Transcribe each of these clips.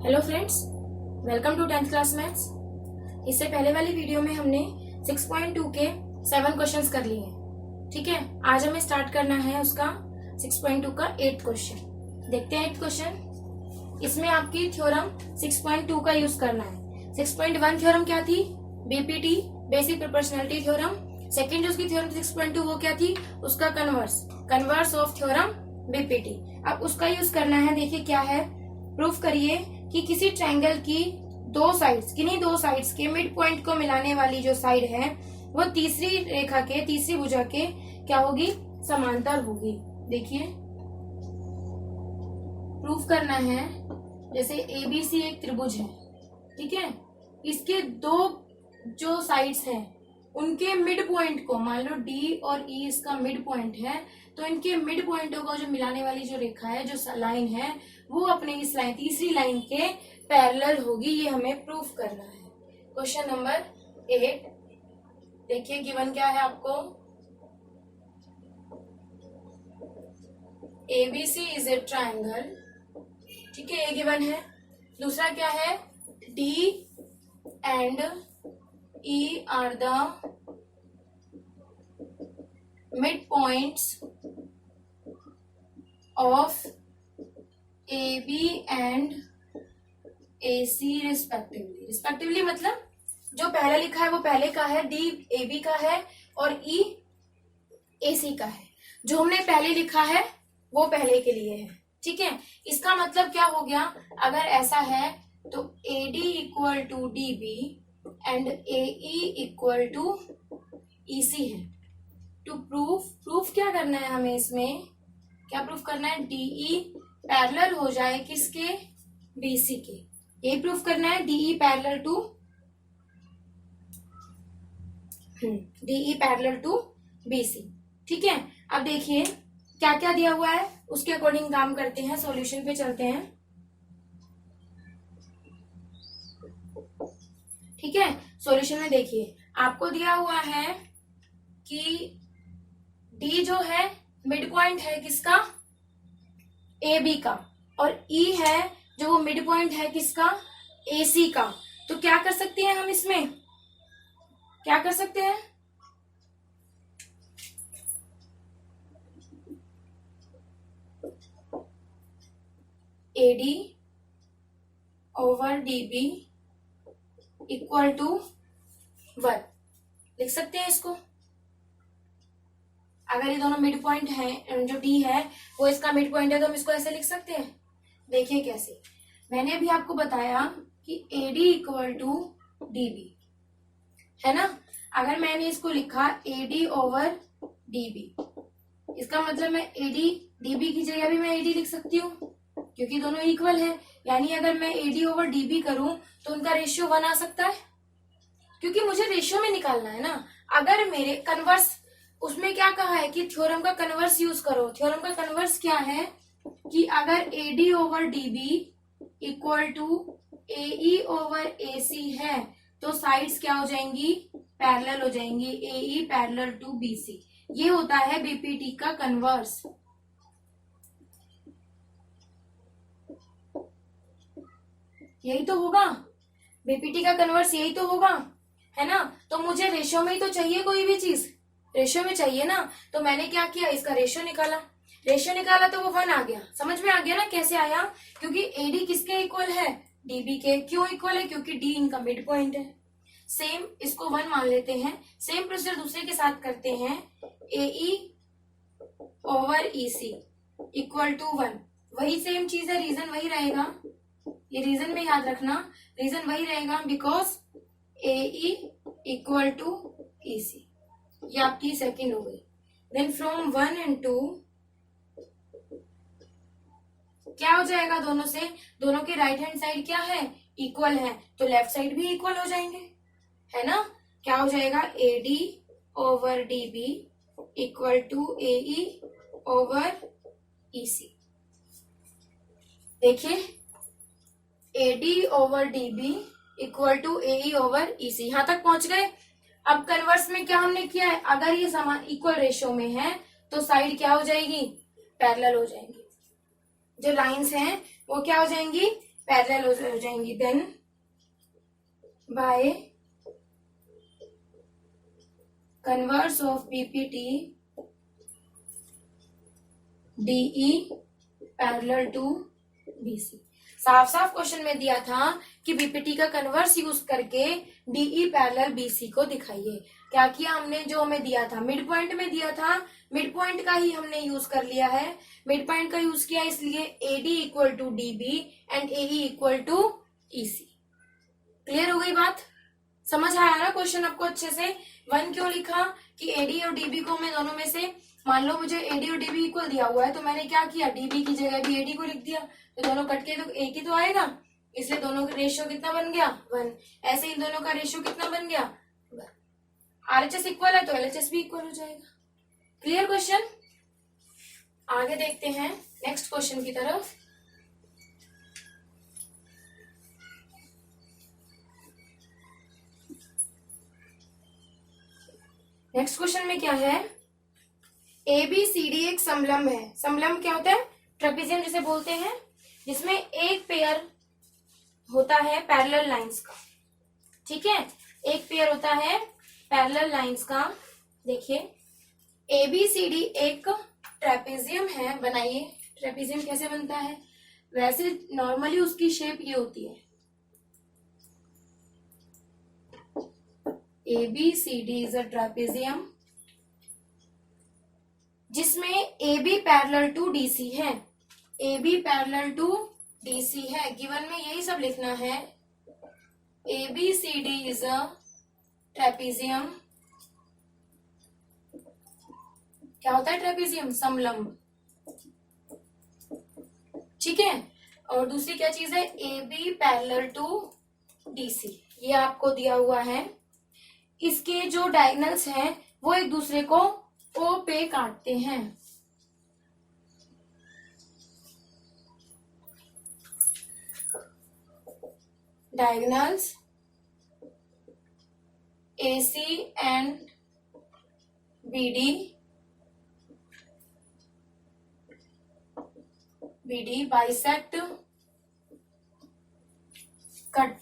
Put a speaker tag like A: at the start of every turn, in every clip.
A: Hello friends, welcome to 10th class maths. इससे पहले वाली वीडियो में हमने 6.2 के 7 क्वेश्चंस कर लिए हैं। ठीक है, आज हमें स्टार्ट करना है उसका 6.2 का 8th क्वेश्चन। देखते हैं 8th क्वेश्चन। इसमें आपकी थ्योरम 6.2 का यूज करना है। 6.1 थ्योरम क्या थी? BPT, basic proportionality theorem. Second जो उसकी थ्योरम 6.2 वो क्या थी? उसका कन्वर्स ऑफ थ्योरम बीपीटी। अब उसका यूज करना है। देखिए क्या है, प्रूफ करिए कि किसी ट्रायंगल की दो साइड्स के मिड पॉइंट को मिलाने वाली जो साइड है वो तीसरी भुजा के क्या होगी? समांतर होगी। देखिए प्रूफ करना है। जैसे एबीसी एक त्रिभुज है, ठीक है, इसके दो जो साइड्स हैं उनके मिड पॉइंट को, मान लो डी और ई इसका मिड पॉइंट है, तो इनके मिड पॉइंटों को जो मिलाने वाली जो रेखा है, जो लाइन है, वो अपने इस लाइन तीसरी लाइन के पैरेलल होगी। ये हमें प्रूफ करना है। क्वेश्चन नंबर 8 देखिए, गिवन क्या है आपको? एबीसी इज ए ट्रायंगल, ठीक है, ये गिवन है। दूसरा क्या है? D and E R the mid points of AB and AC respectively मतलब जो पहले लिखा है वो पहले का है, D AB का है और E AC का है। जो हमने पहले लिखा है वो पहले के लिए है, ठीक है। इसका मतलब क्या हो गया? अगर ऐसा है तो AD equal to DB and AE equal to EC है। टू प्रूफ क्या करना है हमें? इसमें क्या प्रूफ करना है? DE पैरेलल हो जाए किसके? BC के। यही प्रूफ करना है। DE पैरेलल टू BC, ठीक है। अब देखिए क्या क्या दिया हुआ है, उसके अकॉर्डिंग काम करते हैं। सॉल्यूशन पे चलते हैं, ठीक है। सॉल्यूशन में देखिए आपको दिया हुआ है कि D जो है मिड पॉइंट है किसका? AB का, और E है जो वो मिड पॉइंट है किसका? AC का। तो क्या कर सकते हैं हम? इसमें क्या कर सकते हैं? AD over DB equal to 1 लिख सकते हैं इसको। अगर ये दोनों मिड पॉइंट है, जो D है वो इसका मिड पॉइंट है, तो हम इसको ऐसे लिख सकते हैं। देखिए कैसे, मैंने अभी आपको बताया कि AD इक्वल टू DB है ना। अगर मैंने इसको लिखा AD ओवर DB, इसका मतलब मैं AD DB की जगह भी मैं AD लिख सकती हूँ, क्योंकि दोनों इक्वल है। यानी अगर मैं AD ओवर DB करूं तो उनका रेशियो 1 आ सकता है, क्योंकि मुझे रेशियो में निकालना है ना। अगर मेरे कन्वर्स, उसमें क्या कहा है कि थ्योरम का कन्वर्स यूज करो। थ्योरम का कन्वर्स क्या है कि अगर AD over DB equal to AE over AC है तो साइड्स क्या हो जाएंगी? पैरेलल हो जाएंगी। AE पैरेलल टू BC, ये होता है बीपीटी का कन्वर्स। यही तो होगा बीपीटी का कन्वर्स, यही तो होगा, है ना। तो मुझे रेशियो में ही तो चाहिए, कोई भी चीज रेशियो में चाहिए ना। तो मैंने क्या किया? इसका रेशियो निकाला तो वो 1 आ गया। समझ में आ गया ना कैसे आया? क्योंकि AD किसके इक्वल है? DB के। क्यों इक्वल है? क्योंकि D इनका मिड पॉइंट है। सेम इसको 1 मान लेते हैं। सेम प्रोसीजर दूसरे के साथ करते हैं। AE over EC equal to 1, वही सेम चीज है, रीजन वही रहेगा। ये रीजन में याद रखना, रीजन वही रहेगा, because AE equal to EC। ये आपकी सेकंड हो गई। देन फ्रॉम 1 and 2 क्या हो जाएगा? दोनों से, दोनों के राइट हैंड साइड क्या है? इक्वल है, तो लेफ्ट साइड भी इक्वल हो जाएंगे, है ना। क्या हो जाएगा? AD over DB equal to AE over EC। देखिए AD over DB equal to AE over EC, यहां तक पहुंच गए। अब कन्वर्स में क्या हमने किया है? अगर ये समान इक्वल रेशियो में है तो साइड क्या हो जाएगी? पैरेलल हो जाएंगी। जो लाइंस हैं वो क्या हो जाएंगी? पैरेलल हो जाएंगी, then by converse of BPT DE parallel to BC. साफ साफ क्वेश्चन में दिया था कि बीपीटी का कन्वर्स यूज करके डीई पैरेलल बीसी को दिखाइए। क्या किया हमने, जो हमें दिया था मिड पॉइंट में दिया था, मिड पॉइंट का ही हमने यूज कर लिया है। मिड पॉइंट का यूज किया इसलिए AD equal to DB and AE equal to EC. Clear हो गई बात, समझ आया ना क्वेश्चन आपको अच्छे से। वन क्यों लिखा कि एडी और डीबी को मैं दोनों में से, मान लो मुझे एडी और डीबी इक्वल दिया हुआ है तो मैंने क्या किया, डीबी की जगह भी एडी को लिख दिया, तो दोनों कट के तो एक ही तो आएगा, इसलिए दोनों का रेशियो कितना बन गया 1। ऐसे इन दोनों का रेशियो कितना बन गया 1। आरएचएस इक्वल है तो एलएचएस भी इक्वल हो जाएगा। Clear question. आगे देखते हैं नेक्स्ट क्वेश्चन की तरफ। नेक्स्ट क्वेश्चन में क्या है, ए बी सी डी एक समलंब है। समलंब क्या होता है, ट्रेपेजियम जिसे बोलते हैं, जिसमें एक पेयर होता है पैरेलल लाइंस का। ठीक है, एक पेयर होता है पैरेलल लाइंस का। देखिए ए बी सी डी एक ट्रेपेजियम है। बनाइए ट्रेपेजियम कैसे बनता है, वैसे नॉर्मली उसकी शेप ये होती है, A B C D is a trapezium जिसमें A B parallel to DC है। A B parallel to DC है, गिवन में यही सब लिखना है। A B C D is a trapezium. क्या होता है ट्रेपेजियम, समलंब। ठीक है, और दूसरी क्या चीज है, A B parallel to DC, ये आपको दिया हुआ है। इसके जो डायगोनल्स हैं वो एक दूसरे को ओ पे काटते हैं। Diagonals AC and BD bisect, cut,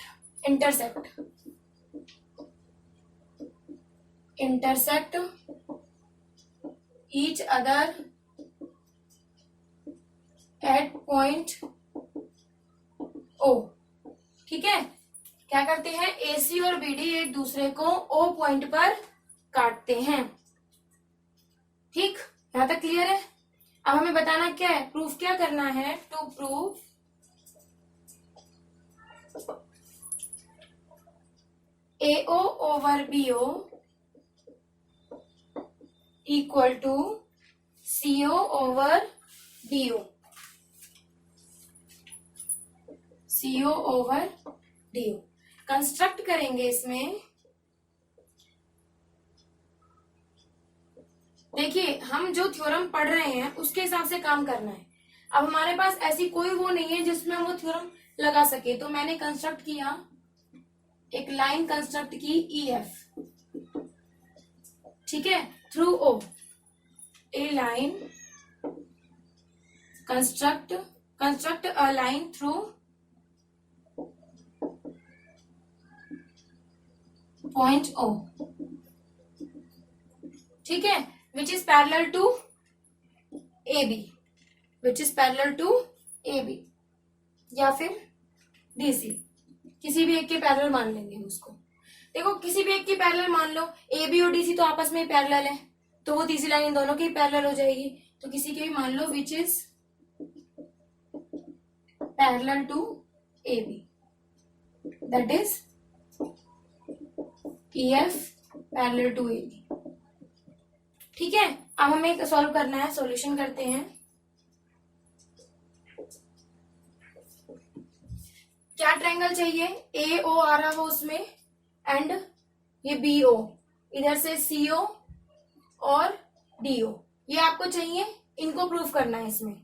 A: intersect each other at point O। ठीक है, क्या करते हैं, AC और BD एक दूसरे को O पॉइंट पर काटते हैं। ठीक, यहां तक क्लियर है। अब हमें बताना क्या है, प्रूफ क्या करना है, to prove AO over BO equal to CO over DO। CO over DO construct करेंगे इसमें। देखिए हम जो थ्योरम पढ़ रहे हैं उसके हिसाब से काम करना है। अब हमारे पास ऐसी कोई वो नहीं है जिसमें हम वो थ्योरम लगा सके, तो मैंने कंस्ट्रक्ट किया, एक लाइन कंस्ट्रक्ट की EF। ठीक है, through O a line, construct a line through point O। ठीक है, which is parallel to AB, या फिर DC, किसी भी एक के पैरेलल मान लेंगे उसको। देखो किसी भी एक की पैरेलल मान लो, AB और DC तो आपस में ही पैरेलल है, तो वो तीसरी लाइन इन दोनों की पैरेलल हो जाएगी। तो किसी के भी मान लो which is parallel to AB, that is EF parallel to AB। ठीक है, अब हमें सॉल्व करना है, सॉल्यूशन करते हैं। क्या ट्रायंगल चाहिए, AO आ रहा हो उसमें एंड ये BO, इधर से CO और DO, ये आपको चाहिए, इनको प्रूफ करना है इसमें।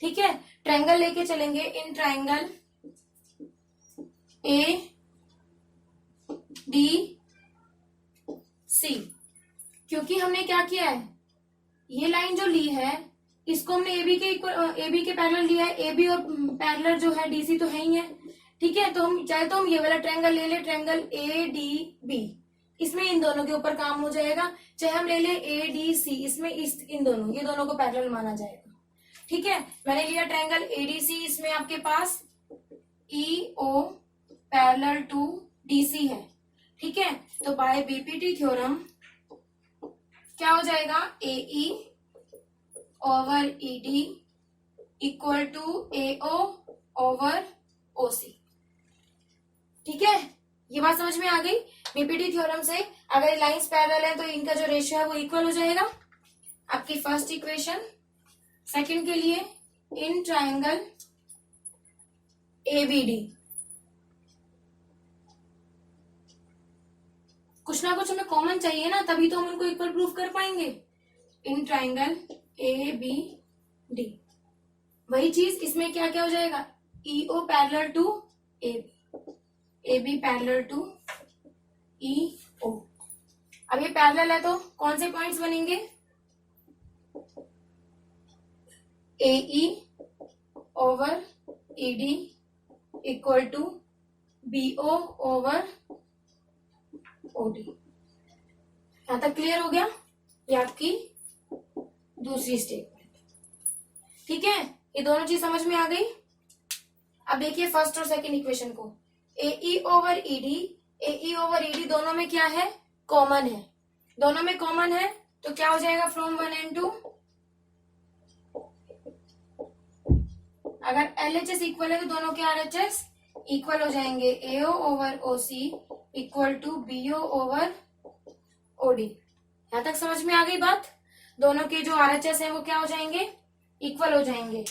A: ठीक है, ट्रायंगल लेके चलेंगे। इन ट्रायंगल ADC, क्योंकि हमने क्या किया है, ये लाइन जो ली है इसको हमने AB के पैरेलल लिया है, AB और पैरेलल जो है DC तो है ही है, ठीक है। तो हम चाहे तो हम ये वाला ट्रायंगल ले ले, ट्रायंगल ADB, इसमें इन दोनों के ऊपर काम हो जाएगा। चाहे हम ले ले ADC, इसमें इन दोनों, ये दोनों को पैरेलल माना जाएगा, ठीक है। मैंने लिया ट्रायंगल ADC, इसमें आपके पास EO पैरेलल टू DC है, ठीक है। तो बाय BPT थ्योरम क्या हो जाएगा, AE over ED equal to AO over OC, ठीक है। ये बात समझ में आ गई। बीपीटी थ्योरम से अगर लाइंस पैरेलल है तो इनका जो रेशियो है वो इक्वल हो जाएगा। आपकी फर्स्ट इक्वेशन। सेकंड के लिए इन ट्रायंगल ABD कुछ ना कुछ हमें कॉमन चाहिए ना, तभी तो हम उनको इक्वल प्रूफ कर पाएंगे। इन ट्रायंगल ABD वही चीज इसमें क्या क्या हो जाएगा, EO parallel to AB parallel to EO। अब ये पैरेलल है तो कौन से पॉइंट्स बनेंगे, AE over ED equal to BO over OD। यहां तक क्लियर हो गया। ये आपकी दूसरी स्टेटमेंट, ठीक है। ये दोनों चीज समझ में आ गई। अब देखिए फर्स्ट और सेकंड इक्वेशन को, AE ओवर ED दोनों में क्या है, कॉमन है। दोनों में कॉमन है तो क्या हो जाएगा, फ्रॉम 1 and 2 अगर LHS इक्वल है तो दोनों के RHS इक्वल हो जाएंगे। AO over OC equal to BO over OD। यहां तक समझ में आ गई बात। दोनों के जो RHS है वो क्या हो जाएंगे, इक्वल हो जाएंगे।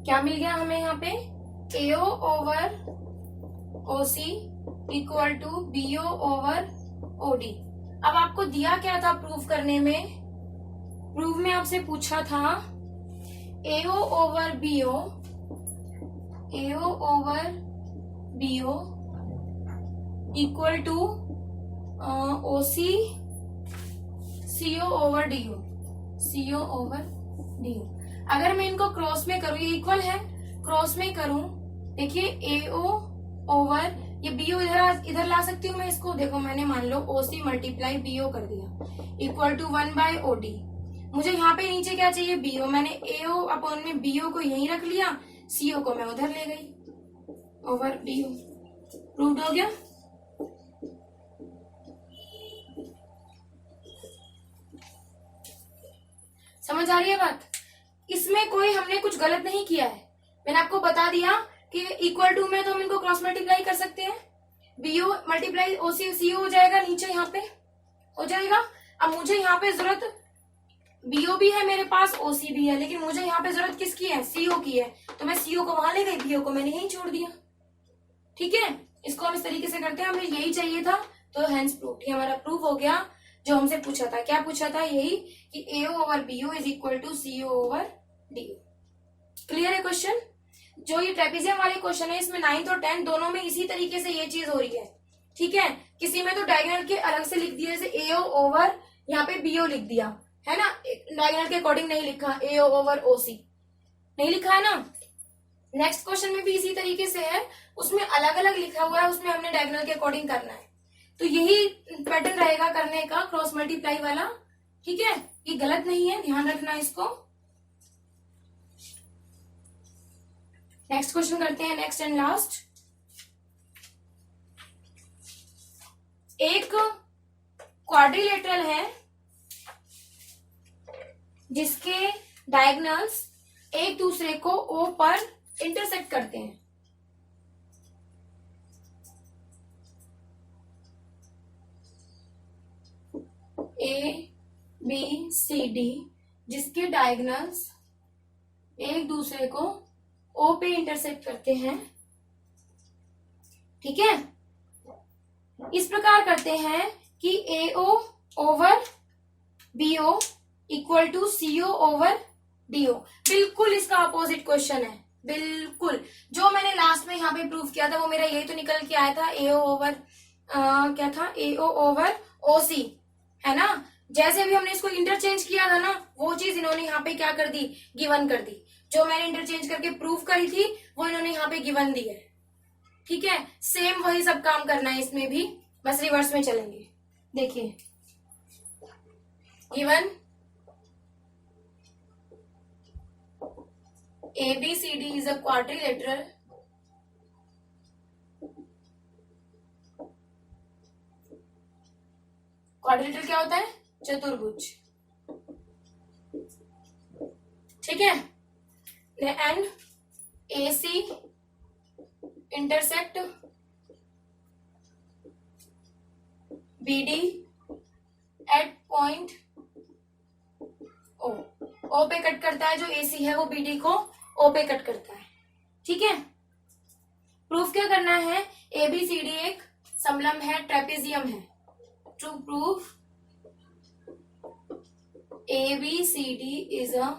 A: क्या मिल गया हमें यहाँ पे, AO over OC equal to BO over OD। अब आपको दिया क्या था प्रूफ करने में, प्रूफ में आपसे पूछा था AO over BO equal to OC CO over DO। अगर मैं इनको क्रॉस में करूं, ये इक्वल है, क्रॉस में करूं, देखिए AO ओवर ये BO इधर ला सकती हूँ मैं इसको। देखो मैंने मान लो OC मल्टीप्लाई BO कर दिया इक्वल टू 1 बाय OD। मुझे यहाँ पे नीचे क्या चाहिए, BO। मैंने AO अपॉन में BO को यहीं रख लिया, CO को मैं उधर ले गई ओवर DO। प्रूव्ड हो गया। समझ आ रही है बात। इसमें कोई हमने कुछ गलत नहीं किया है। मैंने आपको बता दिया कि इक्वल टू में तो हम इनको क्रॉस मल्टीप्लाई कर सकते हैं। BO मल्टीप्लाई OC CO हो जाएगा, नीचे यहाँ पे हो जाएगा। अब मुझे यहाँ पे जरूरत BO भी है मेरे पास, OC भी है, लेकिन मुझे यहाँ पे जरूरत किसकी है, CO की है। तो मैं CO को वहां ले गई, BO को मैंने यहीं छोड़ दिया, ठीक है। इसको हम इस तरीके से करते हैं, हमें यही चाहिए था तो हेंस प्रूफ। ये हमारा प्रूफ हो गया जो हमसे पूछा था। क्या पूछा था, यही कि AO over BO is equal to CO over DO। Clear है क्वेश्चन। जो ये ट्रेपेजियम वाले क्वेश्चन है इसमें 9th और 10th दोनों में इसी तरीके से ये चीज हो रही है, ठीक है। किसी में तो डायगोनल के अलग से लिख दिया, जैसे AO ओवर यहाँ पे BO लिख दिया है ना, डायगोनल के अकॉर्डिंग नहीं लिखा, AO ओवर OC नहीं लिखा है ना। नेक्स्ट क्वेश्चन में भी इसी तरीके से है, उसमें अलग अलग लिखा हुआ है, उसमें हमने डायगोनल के अकॉर्डिंग करना है। तो यही पैटर्न रहेगा करने का, क्रॉस मल्टीप्लाई वाला, ठीक है। ये गलत नहीं है, ध्यान रखना इसको। नेक्स्ट क्वेश्चन करते हैं, नेक्स्ट एंड लास्ट। एक क्वाड्रिलेटरल है जिसके डायगोनल्स एक दूसरे को O पर इंटरसेक्ट करते हैं। ABCD जिसके डायगोनल्स एक दूसरे को O पे इंटरसेक्ट करते हैं, ठीक है। इस प्रकार करते हैं कि AO over BO equal to CO over DO। बिल्कुल इसका अपोजिट क्वेश्चन है, बिल्कुल। जो मैंने लास्ट में यहाँ पे प्रूफ किया था वो मेरा यही तो निकल के आया था, AO ओवर क्या था, AO ओवर OC है ना। जैसे भी हमने इसको इंटरचेंज किया था ना, वो चीज इन्होंने यहाँ पे क्या कर दी, गिवन कर दी। जो मैंने इंटरचेंज करके प्रूफ करी थी वो इन्होंने यहाँ पे गिवन दी है। ठीक है, सेम वही सब काम करना है इसमें भी, बस रिवर्स में चलेंगे। देखिए, given ABCD is a quadrilateral quadrilateral क्या होता है, चतुर्भुज। ठीक है, and AC intersect BD at point O पे कट करता है। जो AC है वो BD को O पे कट करता है। ठीक है, प्रूफ क्या करना है, ABCD एक समलंब है, ट्रेपेजियम है। To proof ABCD is a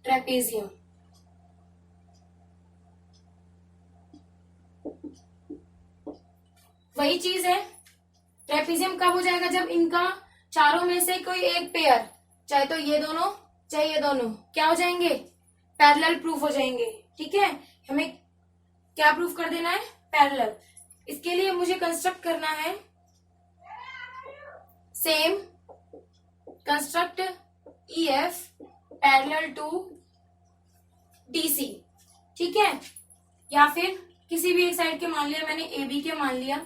A: trapezium. वही चीज है, ट्रेपेजियम कब हो जाएगा, जब इनका चारों में से कोई एक पेयर, चाहे तो ये दोनों चाहे ये दोनों, क्या हो जाएंगे, पैरेलल प्रूफ हो जाएंगे। ठीक है, हमें क्या प्रूफ कर देना है, पैरेलल। इसके लिए मुझे कंस्ट्रक्ट करना है, same construct EF parallel to DC। ठीक है, या फिर किसी भी एक साइड के मान लिया, मैंने AB के मान लिया,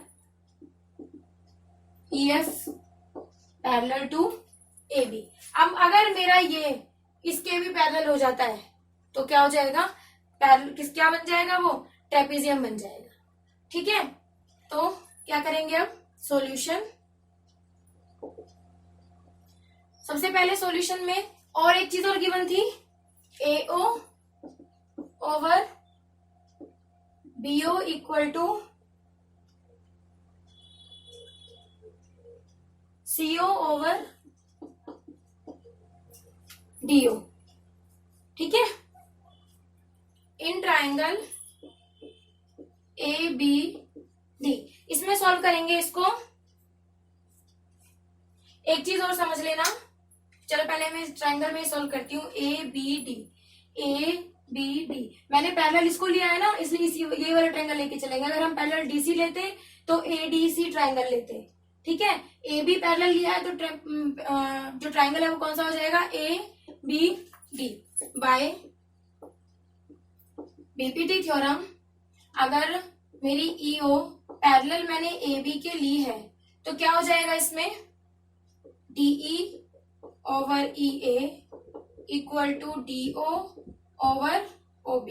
A: EF पैरेलल टू AB। अब अगर मेरा ये इसके भी पैरेलल हो जाता है तो क्या हो जाएगा, पैरेलल क्या बन जाएगा, वो ट्रेपेजियम बन जाएगा। ठीक है, तो क्या करेंगे अब, सॉल्यूशन। सबसे पहले सॉल्यूशन में और एक चीज और गिवन थी, AO over BO equal to CO over DO। ठीक है, इन ट्राइंगल ABD, इसमें सॉल्व करेंगे इसको। एक चीज और समझ लेना, चलो पहले मैं इस ट्राइंगल में सॉल्व करती हूँ। ABD मैंने पैरेलल इसको लिया है ना, इसलिए ये वाला ट्राइंगल लेके चलेंगे। अगर हम पैरेलल DC लेते तो ADC ट्राइंगल लेते। ठीक है, AB पैरेलल लिया है तो जो ट्राइंगल है वो कौन सा हो जाएगा, ABD बाय BPT थ्योरम। अगर मेरी EO पैरेलल मैंने AB के ली है तो क्या हो जाएगा, इसमें DE over EA equal to DO over OB,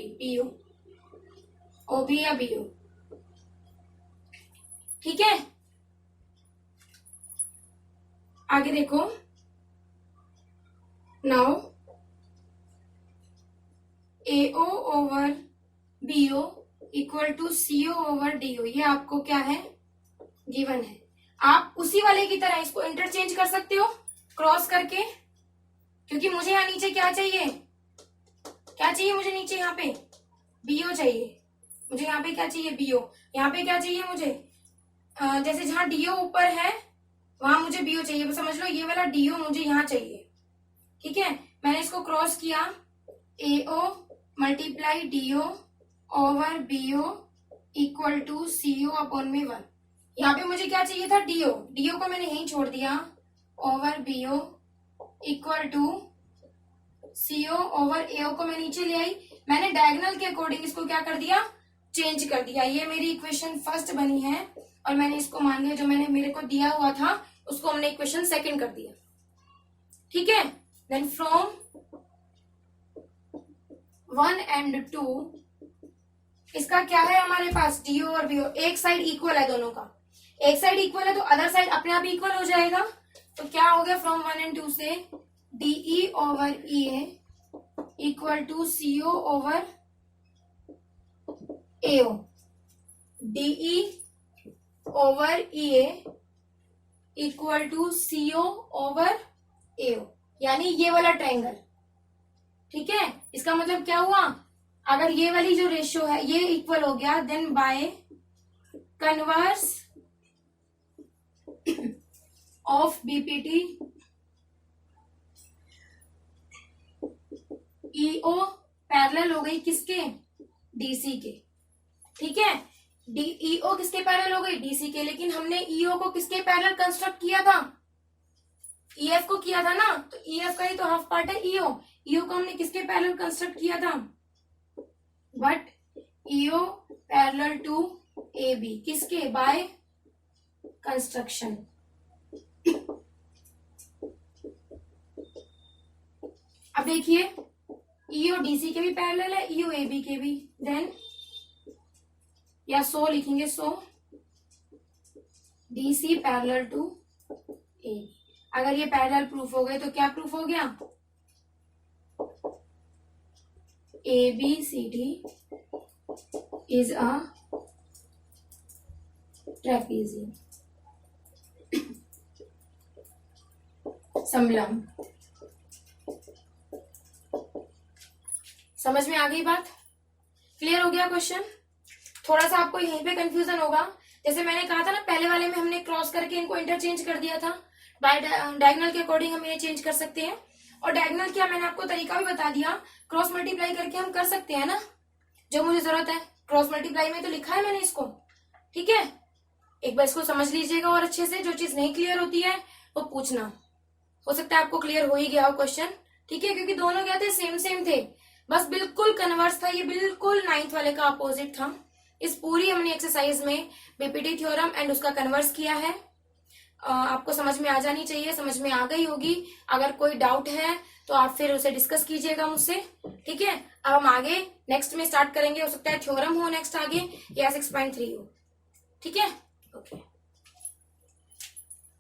A: OB या BO। ठीक है, आगे देखो, now AO over BO equal to CO over DO, ये आपको क्या है, गिवन है। आप उसी वाले की तरह इसको इंटरचेंज कर सकते हो क्रॉस करके, क्योंकि मुझे यहाँ नीचे क्या चाहिए, मुझे नीचे यहाँ पे BO चाहिए, मुझे यहाँ पे क्या चाहिए, BO। यहाँ पे क्या चाहिए मुझे, जैसे जहां DO ऊपर है वहां मुझे BO चाहिए, समझ लो ये वाला DO मुझे यहाँ चाहिए। ठीक है, मैंने इसको क्रॉस किया, AO multiply DO over BO equal to CO upon में 1। यहाँ पे मुझे क्या चाहिए था, DO को मैंने यहीं छोड़ दिया, over BO equal to CO over AO को मैं नीचे ले आई। मैंने डायगोनल के अकॉर्डिंग इसको क्या कर दिया, चेंज कर दिया। ये मेरी इक्वेशन फर्स्ट बनी है और मैंने इसको मान लिया, जो मैंने मेरे को दिया हुआ था उसको हमने इक्वेशन सेकंड कर दिया। ठीक है, देन फ्रॉम 1 and 2 इसका क्या है हमारे पास, DO और BO। एक साइड इक्वल है दोनों का, एक साइड इक्वल है तो अदर साइड अपने आप इक्वल हो जाएगा। तो क्या हो गया, फ्रॉम 1 and 2 से DE over EA equal to CO over AO, DE over EA equal to CO over AO, यानी ये वाला ट्रायंगल। ठीक है, इसका मतलब क्या हुआ, अगर ये वाली जो रेशियो है ये इक्वल हो गया, then by converse of BPT EO parallel हो गई किसके, डीसी के। ठीक है, ईओ किसके पैरेलल हो गई, डीसी के। लेकिन हमने ईओ को किसके पैरेलल कंस्ट्रक्ट किया था, ईएफ को किया था ना, तो ईएफ का ही तो हाफ पार्ट है ईओ। ईओ को हमने किसके पैरेलल कंस्ट्रक्ट किया था, but EO parallel to A B, किसके, बाय कंस्ट्रक्शन। अब देखिए ईओ डीसी के भी पैरेलल है, ईओ ए बी के भी, देन या सो लिखेंगे, so DC parallel to A B. अगर ये पैरेलल प्रूफ हो गए तो क्या प्रूफ हो गया, A B C D is a trapezium समलंब। समझ में आ गई बात, क्लियर हो गया क्वेश्चन। थोड़ा सा आपको यहीं पे कंफ्यूजन होगा, जैसे मैंने कहा था ना पहले वाले में हमने क्रॉस करके इनको इंटरचेंज कर दिया था, बाय डायगोनल के अकॉर्डिंग हम इन्हें चेंज कर सकते हैं। और डायगोनल क्या, मैंने आपको तरीका भी बता दिया, क्रॉस मल्टीप्लाई करके हम कर सकते हैं ना, जो मुझे जरूरत है क्रॉस मल्टीप्लाई में तो लिखा है मैंने इसको। ठीक है, एक बार इसको समझ लीजिएगा और अच्छे से, जो चीज नहीं क्लियर होती है वो पूछना, हो सकता है आपको क्लियर हो ही गया हो क्वेश्चन। ठीक है, क्योंकि दोनों क्या थे, सेम सेम थे, बस बिल्कुल कन्वर्स था, ये बिल्कुल 9th वाले का अपोजिट था। इस पूरी हमने एक्सरसाइज में बीपीटी थ्योरम एंड उसका कन्वर्स किया है। आपको समझ में आ जानी चाहिए, समझ में आ गई होगी। अगर कोई डाउट है तो आप फिर उसे डिस्कस कीजिएगा मुझसे। ठीक है, अब हम आगे नेक्स्ट में स्टार्ट करेंगे, हो सकता है थ्योरम हो नेक्स्ट आगे या 6.3 हो। ठीक है, ओके।